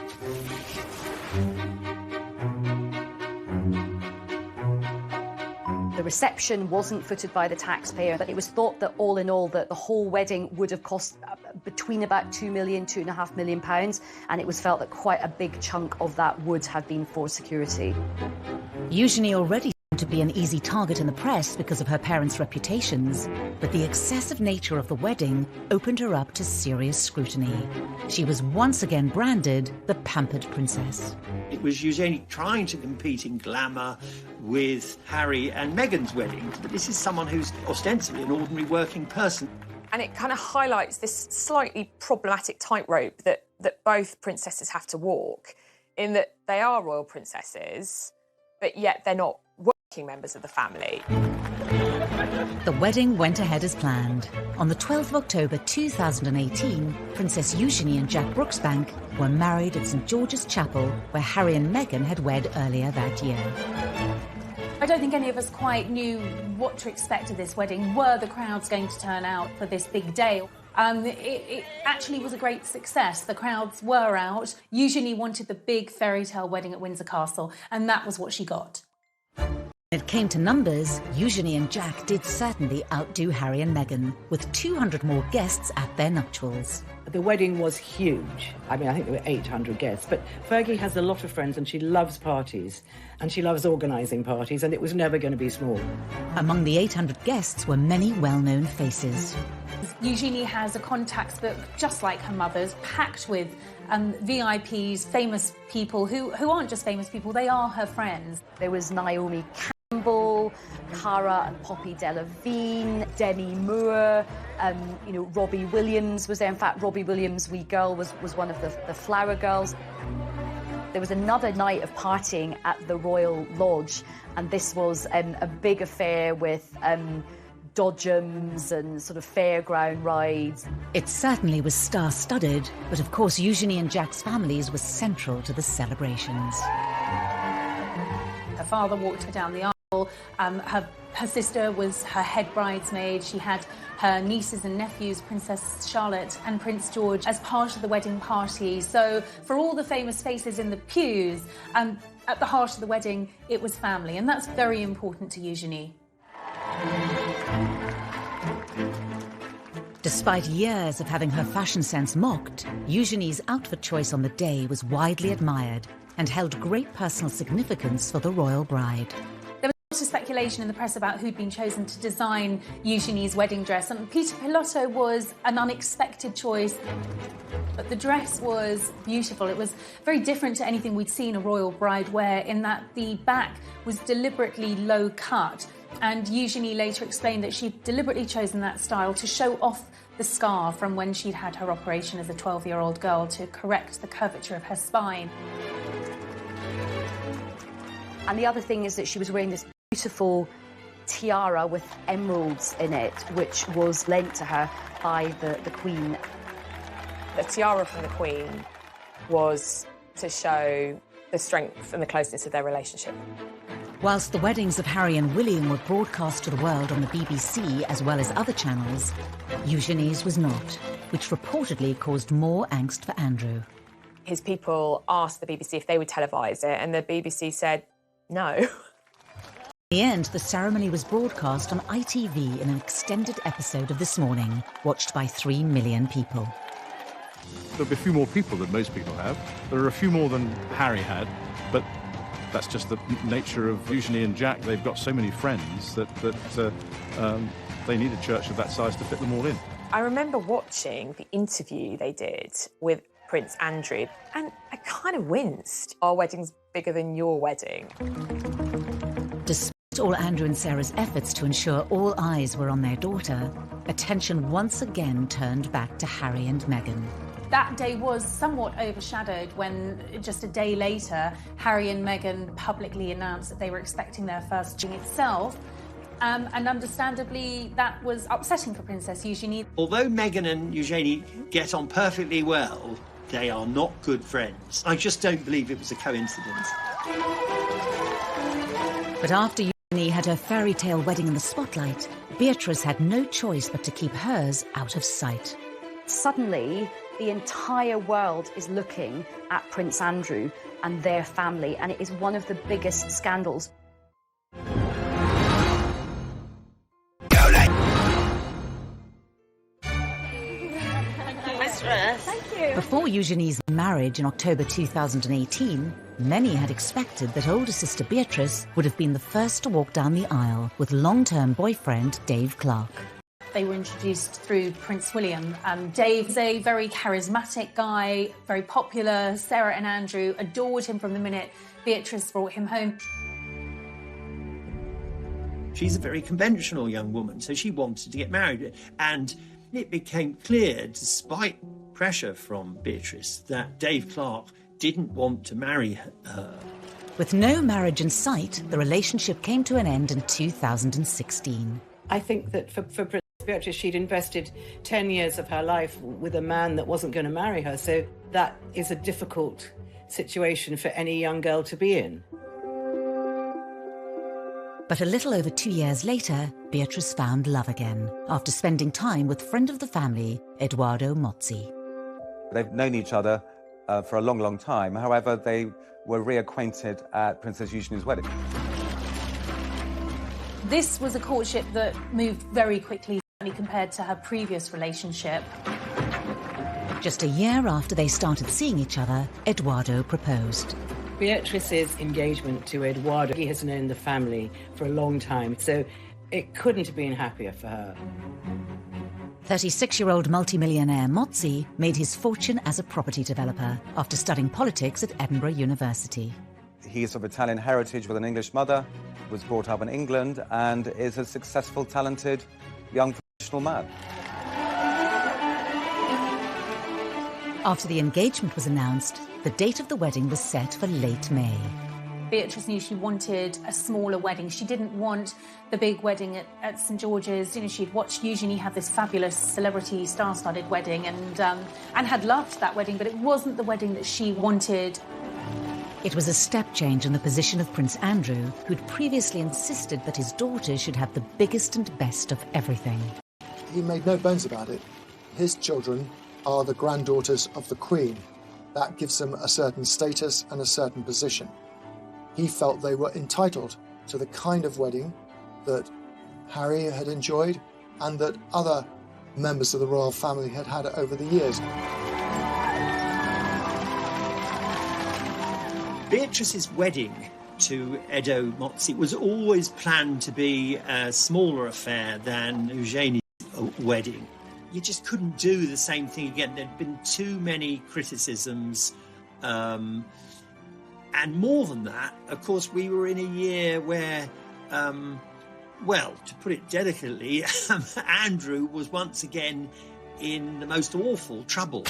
The reception wasn't footed by the taxpayer, but it was thought that all in all that the whole wedding would have cost between about £2 million, £2.5 million, and it was felt that quite a big chunk of that would have been for security. Eugenie already seemed to be an easy target in the press because of her parents' reputations, but the excessive nature of the wedding opened her up to serious scrutiny. She was once again branded the Pampered Princess. It was Eugenie trying to compete in glamour with Harry and Meghan's weddings, but this is someone who's ostensibly an ordinary working person. And it kind of highlights this slightly problematic tightrope that both princesses have to walk, in that they are royal princesses, but yet they're not working working members of the family. The wedding went ahead as planned. On the 12th of October 2018, Princess Eugenie and Jack Brooksbank were married at St George's Chapel, where Harry and Meghan had wed earlier that year. I don't think any of us quite knew what to expect of this wedding. Were the crowds going to turn out for this big day? It actually was a great success. The crowds were out. Eugenie wanted the big fairy tale wedding at Windsor Castle, and that was what she got. When it came to numbers, Eugenie and Jack did certainly outdo Harry and Meghan, with 200 more guests at their nuptials. The wedding was huge. I mean, I think there were 800 guests, but Fergie has a lot of friends and she loves parties, and she loves organising parties, and it was never going to be small. Among the 800 guests were many well-known faces. Eugenie has a contacts book, just like her mother's, packed with VIPs, famous people who aren't just famous people, they are her friends. There was Naomi Campbell, Cara and Poppy Delevingne, Demi Moore, Robbie Williams was there. In fact, Robbie Williams' wee girl was one of the Flower Girls. There was another night of partying at the Royal Lodge, and this was a big affair with dodgems and sort of fairground rides. It certainly was star-studded, but of course Eugenie and Jack's families were central to the celebrations. Her father walked her down the aisle. Her sister was her head bridesmaid. She had her nieces and nephews, Princess Charlotte and Prince George, as part of the wedding party. So for all the famous faces in the pews, at the heart of the wedding, it was family, and that's very important to Eugenie. Despite years of having her fashion sense mocked, Eugenie's outfit choice on the day was widely admired and held great personal significance for the royal bride. There was a lot of speculation in the press about who'd been chosen to design Eugenie's wedding dress, and Peter Pilotto was an unexpected choice. But the dress was beautiful. It was very different to anything we'd seen a royal bride wear, in that the back was deliberately low cut. And Eugenie later explained that she'd deliberately chosen that style to show off the scar from when she'd had her operation as a 12-year-old girl to correct the curvature of her spine. And the other thing is that she was wearing this beautiful tiara with emeralds in it, which was lent to her by the Queen. The tiara from the Queen was to show the strength and the closeness of their relationship. Whilst the weddings of Harry and William were broadcast to the world on the BBC as well as other channels, Eugenie's was not, which reportedly caused more angst for Andrew. His people asked the BBC if they would televise it, and the BBC said no. In the end, the ceremony was broadcast on ITV in an extended episode of This Morning, watched by 3 million people. There'll be a few more people than most people have. There are a few more than Harry had, but that's just the nature of Eugenie and Jack. They've got so many friends that they need a church of that size to fit them all in. I remember watching the interview they did with Prince Andrew, and I kind of winced. Our wedding's bigger than your wedding. Despite all Andrew and Sarah's efforts to ensure all eyes were on their daughter, attention once again turned back to Harry and Meghan. That day was somewhat overshadowed when, just a day later, Harry and Meghan publicly announced that they were expecting their first child itself. And understandably, that was upsetting for Princess Eugenie. Although Meghan and Eugenie get on perfectly well, they are not good friends. I just don't believe it was a coincidence. But after Eugenie had her fairy tale wedding in the spotlight, Beatrice had no choice but to keep hers out of sight. Suddenly, the entire world is looking at Prince Andrew and their family, and it is one of the biggest scandals. Thank you. Before Eugenie's marriage in October 2018, many had expected that older sister Beatrice would have been the first to walk down the aisle with long-term boyfriend Dave Clark. They were introduced through Prince William. Dave's a very charismatic guy, very popular. Sarah and Andrew adored him from the minute Beatrice brought him home. She's a very conventional young woman, so she wanted to get married. And it became clear, despite pressure from Beatrice, that Dave Clark didn't want to marry her. With no marriage in sight, the relationship came to an end in 2016. I think that for Princess Beatrice, she'd invested 10 years of her life with a man that wasn't going to marry her, so that is a difficult situation for any young girl to be in. But a little over 2 years later, Beatrice found love again, after spending time with friend of the family, Edoardo Mozzi. They've known each other for a long, long time. However, they were reacquainted at Princess Eugenie's wedding. This was a courtship that moved very quickly compared to her previous relationship. Just a year after they started seeing each other, Edoardo proposed. Beatrice's engagement to Edoardo, he has known the family for a long time, so it couldn't have been happier for her. 36-year-old multimillionaire Mozzi made his fortune as a property developer after studying politics at Edinburgh University. He's of Italian heritage with an English mother, was brought up in England, and is a successful, talented, young professional man. After the engagement was announced, the date of the wedding was set for late May. Beatrice knew she wanted a smaller wedding. She didn't want the big wedding at St George's. You know, she'd watched Eugenie have this fabulous celebrity star-studded wedding and had loved that wedding, but it wasn't the wedding that she wanted. It was a step change in the position of Prince Andrew, who'd previously insisted that his daughters should have the biggest and best of everything. He made no bones about it. His children are the granddaughters of the Queen. That gives them a certain status and a certain position. He felt they were entitled to the kind of wedding that Harry had enjoyed and that other members of the royal family had had over the years. Beatrice's wedding to Edo Mozzi was always planned to be a smaller affair than Eugenie's wedding. You just couldn't do the same thing again. There'd been too many criticisms. And more than that, of course, we were in a year where, well, to put it delicately, Andrew was once again in the most awful trouble.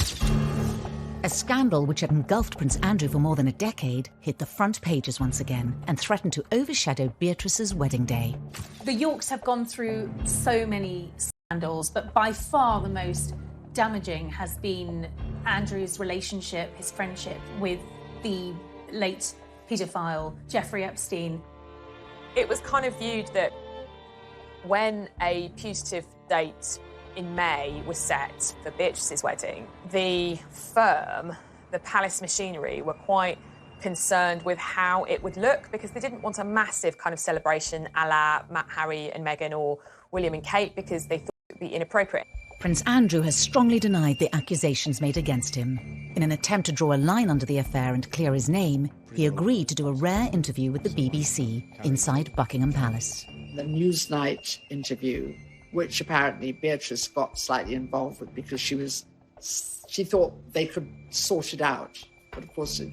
A scandal which had engulfed Prince Andrew for more than a decade hit the front pages once again and threatened to overshadow Beatrice's wedding day. The Yorks have gone through so many scandals, but by far the most damaging has been Andrew's relationship, his friendship with the late paedophile Jeffrey Epstein. It was kind of viewed that when a putative date in May was set for Beatrice's wedding, the firm, the palace machinery, were quite concerned with how it would look because they didn't want a massive kind of celebration a la Harry and Meghan or William and Kate because they thought it would be inappropriate. Prince Andrew has strongly denied the accusations made against him. In an attempt to draw a line under the affair and clear his name, he agreed to do a rare interview with the BBC inside Buckingham Palace. The Newsnight interview, which apparently Beatrice got slightly involved with because she thought they could sort it out. But of course it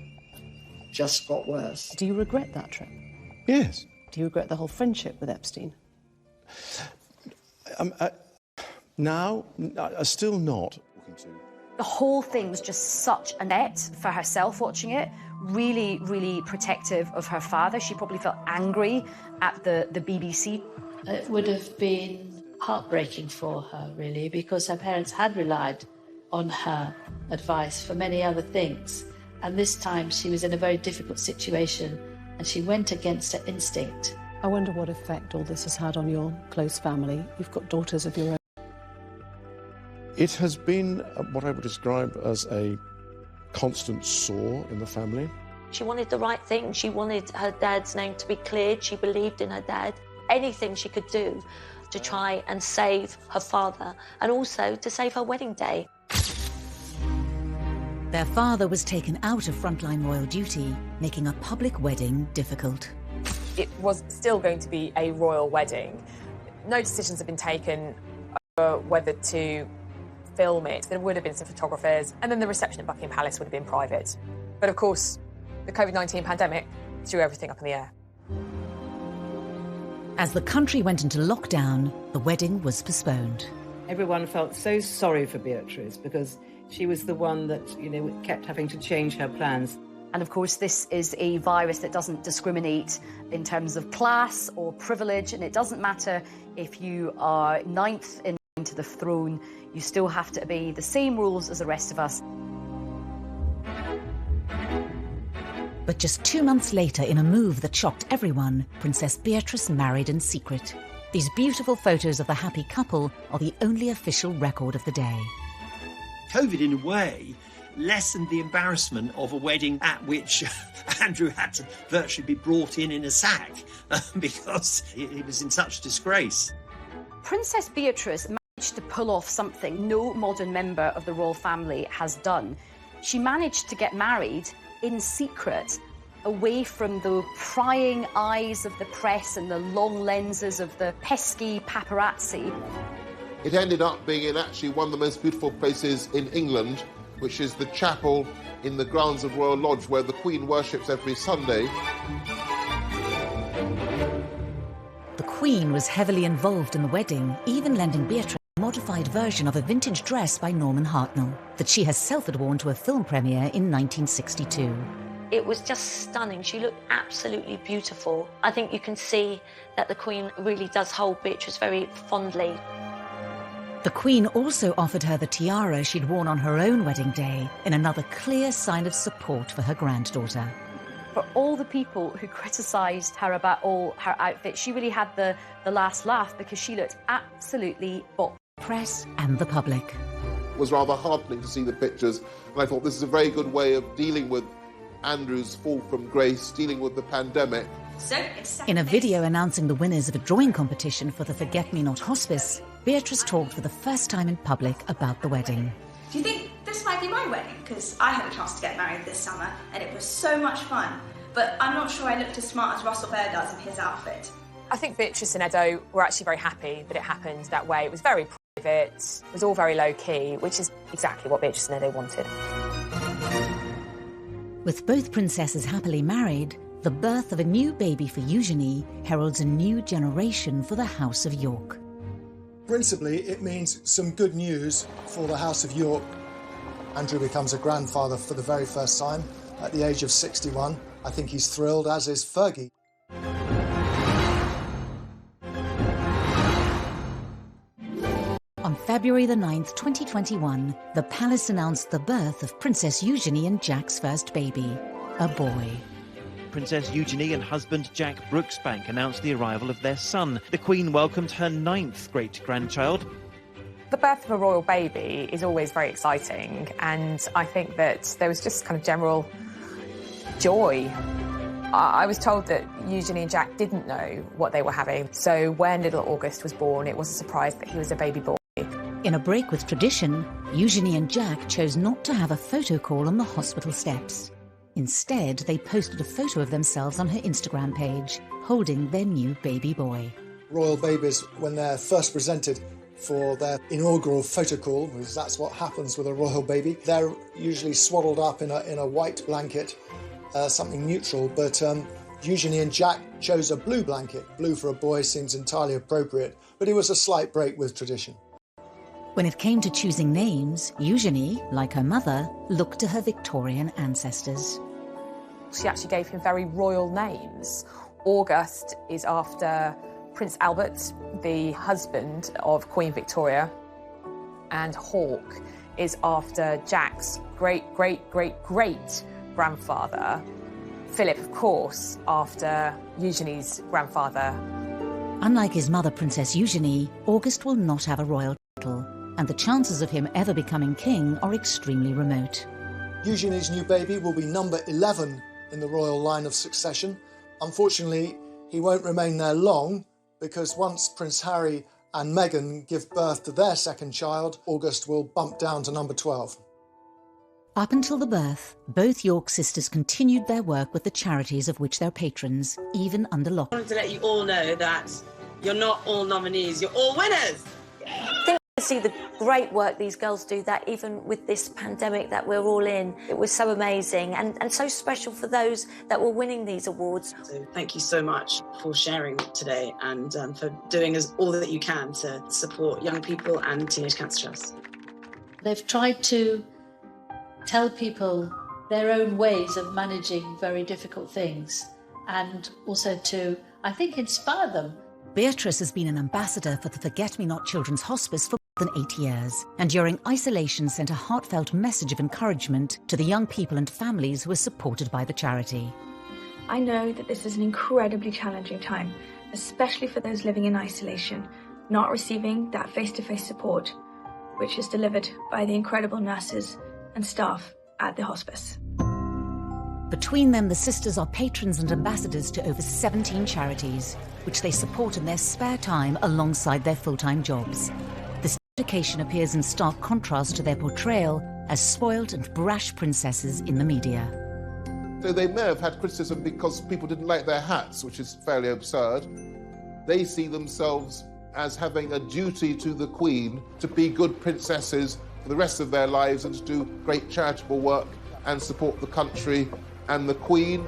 just got worse. Do you regret that trip? Yes. Do you regret the whole friendship with Epstein? Now, still not. The whole thing was just such a net for herself watching it. Really, really protective of her father. She probably felt angry at the BBC. It would have been heartbreaking for her, really, because her parents had relied on her advice for many other things. And this time she was in a very difficult situation and she went against her instinct. I wonder what effect all this has had on your close family. You've got daughters of your own. It has been what I would describe as a constant sore in the family. She wanted the right thing. She wanted her dad's name to be cleared. She believed in her dad. Anything she could do to try and save her father and also to save her wedding day. Their father was taken out of frontline royal duty, making a public wedding difficult. It was still going to be a royal wedding. No decisions have been taken over whether to film it. There would have been some photographers, and then the reception at Buckingham Palace would have been private. But of course, the COVID-19 pandemic threw everything up in the air. As the country went into lockdown, the wedding was postponed. Everyone felt so sorry for Beatrice because she was the one that, kept having to change her plans. And of course, this is a virus that doesn't discriminate in terms of class or privilege, and it doesn't matter if you are ninth in to the throne, you still have to obey the same rules as the rest of us. But just 2 months later, in a move that shocked everyone, Princess Beatrice married in secret. These beautiful photos of the happy couple are the only official record of the day. COVID, in a way, lessened the embarrassment of a wedding at which Andrew had to virtually be brought in a sack because he was in such disgrace. Princess Beatrice managed to pull off something no modern member of the royal family has done. She managed to get married in secret, away from the prying eyes of the press and the long lenses of the pesky paparazzi. It ended up being in actually one of the most beautiful places in England, which is the chapel in the grounds of Royal Lodge, where the Queen worships every Sunday. The Queen was heavily involved in the wedding, even lending Beatrice a modified version of a vintage dress by Norman Hartnell that she herself had worn to a film premiere in 1962. It was just stunning. She looked absolutely beautiful. I think you can see that the Queen really does hold Beatrice very fondly. The Queen also offered her the tiara she'd worn on her own wedding day, in another clear sign of support for her granddaughter. For all the people who criticised her about all her outfits, she really had the last laugh because she looked absolutely bop. Press and the public. It was rather heartening to see the pictures, and I thought this is a very good way of dealing with Andrew's fall from grace, dealing with the pandemic. In a video announcing the winners of a drawing competition for the Forget-Me-Not Hospice, Beatrice talked for the first time in public about the wedding. Do you think this might be my wedding? Because I had a chance to get married this summer and it was so much fun. But I'm not sure I looked as smart as Russell Bear does in his outfit. I think Beatrice and Edo were actually very happy that it happened that way. It was very private, it was all very low-key, which is exactly what Beatrice and Edo wanted. With both princesses happily married, the birth of a new baby for Eugenie heralds a new generation for the House of York. Principally, it means some good news for the House of York. Andrew becomes a grandfather for the very first time at the age of 61. I think he's thrilled, as is Fergie. On February the 9th, 2021, the palace announced the birth of Princess Eugenie and Jack's first baby, a boy. Princess Eugenie and husband Jack Brooksbank announced the arrival of their son. The Queen welcomed her 9th great-grandchild. The birth of a royal baby is always very exciting, and I think that there was just kind of general joy. I was told that Eugenie and Jack didn't know what they were having, so when little August was born, it was a surprise that he was a baby boy. In a break with tradition, Eugenie and Jack chose not to have a photo call on the hospital steps. Instead, they posted a photo of themselves on her Instagram page, holding their new baby boy. Royal babies, when they're first presented for their inaugural photo call, because that's what happens with a royal baby, they're usually swaddled up in a white blanket, something neutral, but Eugenie and Jack chose a blue blanket. Blue for a boy seems entirely appropriate, but it was a slight break with tradition. When it came to choosing names, Eugenie, like her mother, looked to her Victorian ancestors. She actually gave him very royal names. August is after Prince Albert, the husband of Queen Victoria, and Hawke is after Jack's great-great-great-great-grandfather. Philip, of course, after Eugenie's grandfather. Unlike his mother, Princess Eugenie, August will not have a royal title, and the chances of him ever becoming king are extremely remote. Eugenie's new baby will be number 11 in the royal line of succession. Unfortunately, he won't remain there long, because once Prince Harry and Meghan give birth to their second child, August will bump down to number 12. Up until the birth, both York sisters continued their work with the charities of which they're patrons, even under lockdown. I wanted to let you all know that you're not all nominees, you're all winners. I think to see the great work these girls do, that even with this pandemic that we're all in, it was so amazing and so special for those that were winning these awards. So thank you so much for sharing today and for doing all that you can to support young people and Teenage Cancer Trust. They've tried to tell people their own ways of managing very difficult things, and also to, I think, inspire them. Beatrice has been an ambassador for the Forget-Me-Not Children's Hospice for more than 8 years, and during isolation sent a heartfelt message of encouragement to the young people and families who were supported by the charity. I know that this is an incredibly challenging time, especially for those living in isolation, not receiving that face-to-face support, which is delivered by the incredible nurses and staff at the hospice. Between them, the sisters are patrons and ambassadors to over 17 charities, which they support in their spare time alongside their full-time jobs. This dedication appears in stark contrast to their portrayal as spoilt and brash princesses in the media. So they may have had criticism because people didn't like their hats, which is fairly absurd. They see themselves as having a duty to the Queen to be good princesses for the rest of their lives and to do great charitable work and support the country and the Queen.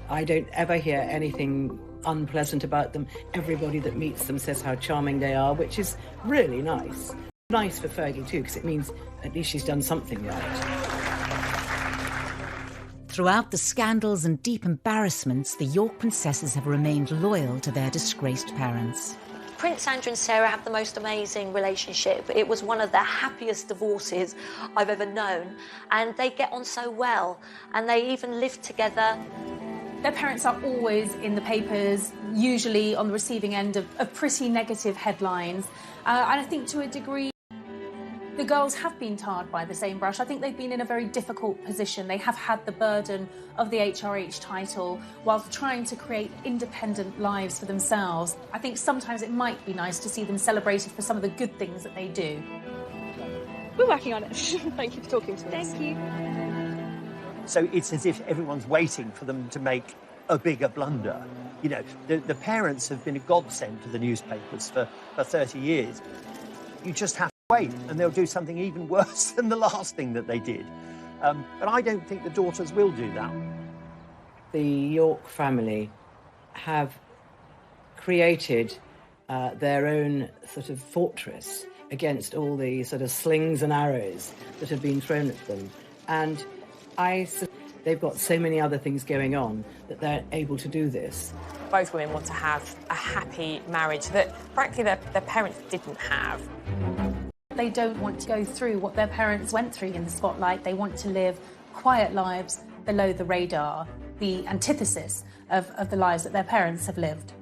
I don't ever hear anything unpleasant about them. Everybody that meets them says how charming they are, which is really nice. Nice for Fergie too, because it means at least she's done something right. Throughout the scandals and deep embarrassments, the York princesses have remained loyal to their disgraced parents. Prince Andrew and Sarah have the most amazing relationship. It was one of the happiest divorces I've ever known, and they get on so well, and they even live together. Their parents are always in the papers, usually on the receiving end of pretty negative headlines. And I think to a degree, the girls have been tarred by the same brush. I think they've been in a very difficult position. They have had the burden of the HRH title whilst trying to create independent lives for themselves. I think sometimes it might be nice to see them celebrated for some of the good things that they do. We're working on it. Thank you for talking to us. Thank you. So it's as if everyone's waiting for them to make a bigger blunder. You know, the parents have been a godsend to the newspapers for 30 years. You just have to wait, and they'll do something even worse than the last thing that they did. But I don't think the daughters will do that. The York family have created their own sort of fortress against all the sort of slings and arrows that have been thrown at them. And they've got so many other things going on that they're able to do this. Both women want to have a happy marriage that, frankly, their parents didn't have. They don't want to go through what their parents went through in the spotlight. They want to live quiet lives below the radar, the antithesis of the lives that their parents have lived.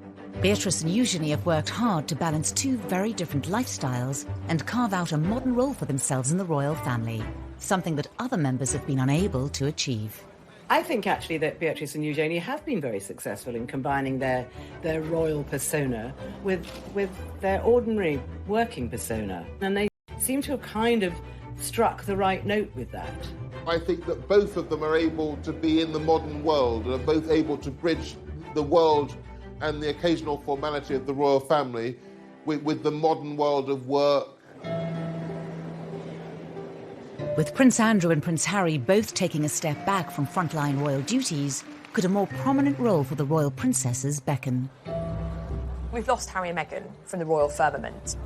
Beatrice and Eugenie have worked hard to balance two very different lifestyles and carve out a modern role for themselves in the royal family, something that other members have been unable to achieve. I think actually that Beatrice and Eugenie have been very successful in combining their royal persona with their ordinary working persona, and they seem to have kind of struck the right note with that. I think that both of them are able to be in the modern world and are both able to bridge the world and the occasional formality of the royal family with the modern world of work. With Prince Andrew and Prince Harry both taking a step back from frontline royal duties, could a more prominent role for the royal princesses beckon? We've lost Harry and Meghan from the royal firmament.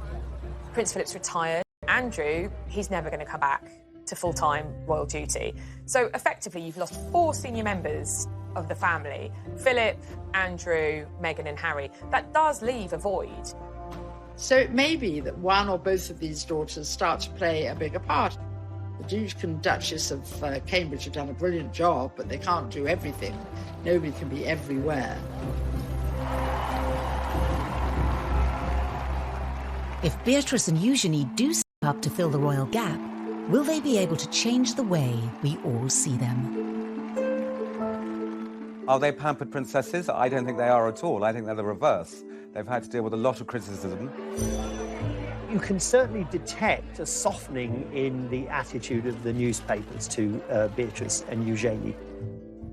Prince Philip's retired. Andrew, he's never going to come back to full-time royal duty. So effectively, you've lost 4 senior members of the family: Philip, Andrew, Meghan and Harry. That does leave a void. So it may be that one or both of these daughters start to play a bigger part. The Duke and Duchess of Cambridge have done a brilliant job, but they can't do everything. Nobody can be everywhere. If Beatrice and Eugenie do step up to fill the royal gap, will they be able to change the way we all see them? Are they pampered princesses? I don't think they are at all. I think they're the reverse. They've had to deal with a lot of criticism. You can certainly detect a softening in the attitude of the newspapers to Beatrice and Eugenie.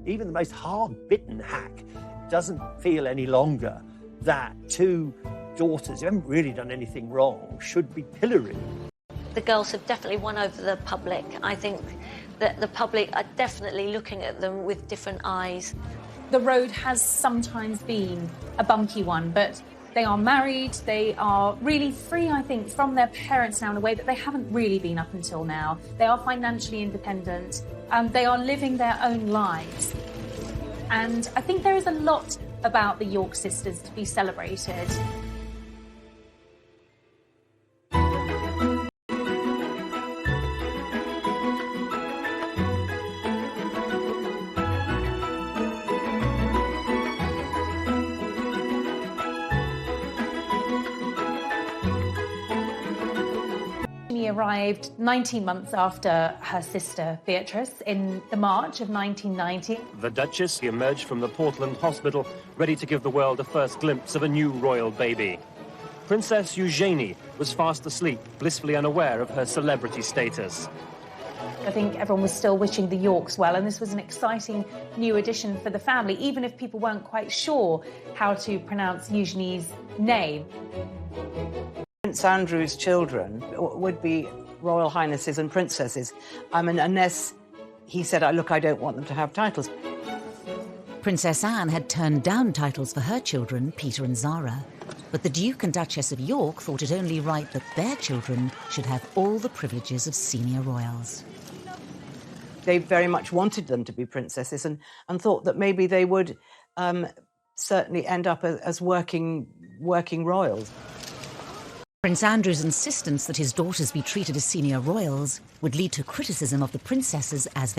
Even the most hard-bitten hack doesn't feel any longer that two daughters who haven't really done anything wrong should be pilloried. The girls have definitely won over the public. I think that the public are definitely looking at them with different eyes. The road has sometimes been a bumpy one, but they are married, they are really free, I think, from their parents now in a way that they haven't really been up until now. They are financially independent. They are living their own lives. And I think there is a lot about the York sisters to be celebrated. She arrived 19 months after her sister Beatrice in the March of 1990. The Duchess emerged from the Portland hospital ready to give the world a first glimpse of a new royal baby. Princess Eugenie was fast asleep, blissfully unaware of her celebrity status. I think everyone was still wishing the Yorks well, and this was an exciting new addition for the family, even if people weren't quite sure how to pronounce Eugenie's name. Prince Andrew's children would be royal highnesses and princesses. Unless he said, look, I don't want them to have titles. Princess Anne had turned down titles for her children, Peter and Zara, but the Duke and Duchess of York thought it only right that their children should have all the privileges of senior royals. They very much wanted them to be princesses and thought that maybe they would certainly end up as working royals. Prince Andrew's insistence that his daughters be treated as senior royals would lead to criticism of the princesses as they